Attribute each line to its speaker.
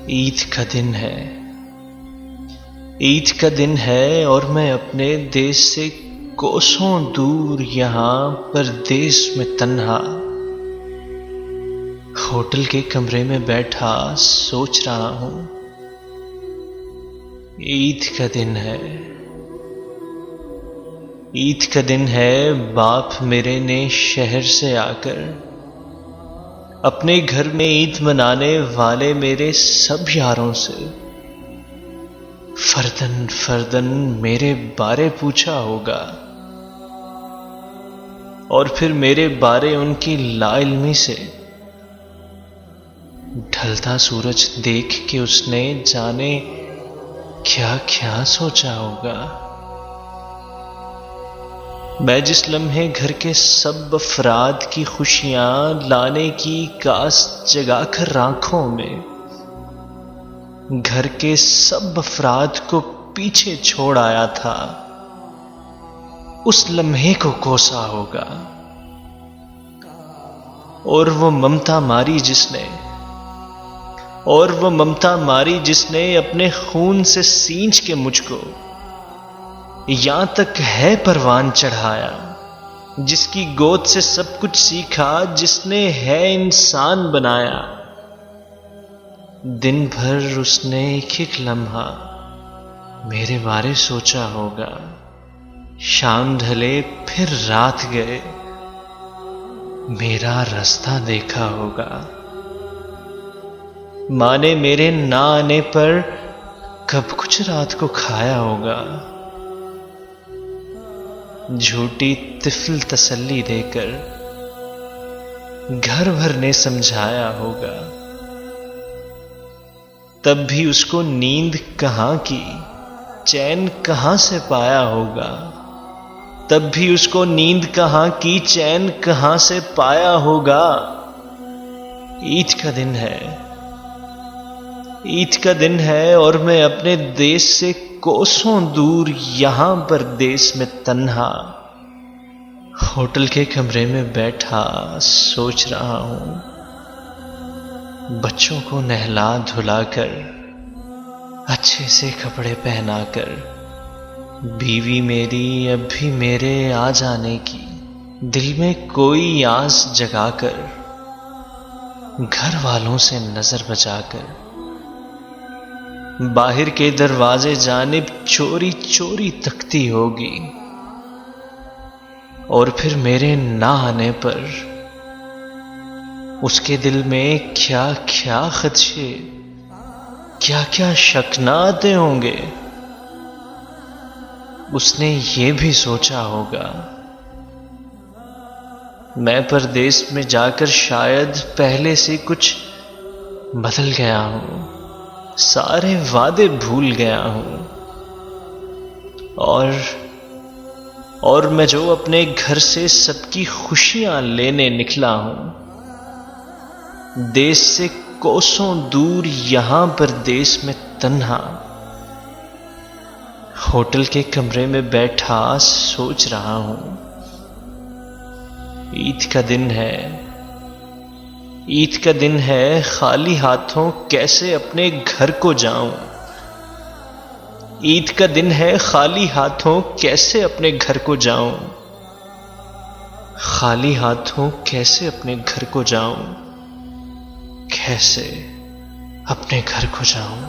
Speaker 1: ईद का दिन है। ईद का दिन है और मैं अपने देश से कोसों दूर यहाँ परदेस में तन्हा होटल के कमरे में बैठा सोच रहा हूँ। ईद का दिन है। ईद का दिन है। बाप मेरे ने शहर से आकर अपने घर में ईद मनाने वाले मेरे सब यारों से फर्दन फर्दन मेरे बारे पूछा होगा और फिर मेरे बारे उनकी लाइल्मी से ढलता सूरज देख के उसने जाने क्या क्या सोचा होगा। मैं जिस लम्हे घर के सब अफराद की खुशियां लाने की कास जगाकर आंखों में घर के सब अफराद को पीछे छोड़ आया था, उस लम्हे को कोसा होगा। और वो ममता मारी जिसने अपने खून से सींच के मुझको यहां तक है परवान चढ़ाया, जिसकी गोद से सब कुछ सीखा, जिसने है इंसान बनाया। दिन भर उसने एक एक लम्हा मेरे बारे सोचा होगा। शाम ढले फिर रात गए, मेरा रास्ता देखा होगा। माँ ने मेरे ना आने पर कब कुछ रात को खाया होगा। झूठी तिफल तसल्ली देकर घर भर ने समझाया होगा। तब भी उसको नींद कहां की, चैन कहां से पाया होगा। तब भी उसको नींद कहां की, चैन कहां से पाया होगा। ईद का दिन है। ईद का दिन है और मैं अपने देश से कोसों दूर यहां परदेस में तन्हा होटल के कमरे में बैठा सोच रहा हूं। बच्चों को नहला धुलाकर अच्छे से कपड़े पहनाकर बीवी मेरी अब भी मेरे आ जाने की दिल में कोई आस जगाकर घर वालों से नजर बचाकर बाहर के दरवाजे जानिब चोरी चोरी तकती होगी। और फिर मेरे ना आने पर उसके दिल में क्या क्या खदशे, क्या क्या शक न आते होंगे। उसने ये भी सोचा होगा मैं परदेस में जाकर शायद पहले से कुछ बदल गया हूं, सारे वादे भूल गया हूं। और मैं जो अपने घर से सबकी खुशियां लेने निकला हूं, देश से कोसों दूर यहां परदेस में तन्हा होटल के कमरे में बैठा सोच रहा हूं। ईद का दिन है। ईद का दिन है, खाली हाथों कैसे अपने घर को जाऊं। ईद का दिन है, खाली हाथों कैसे अपने घर को जाऊं। खाली हाथों कैसे अपने घर को जाऊं, कैसे अपने घर को जाऊं।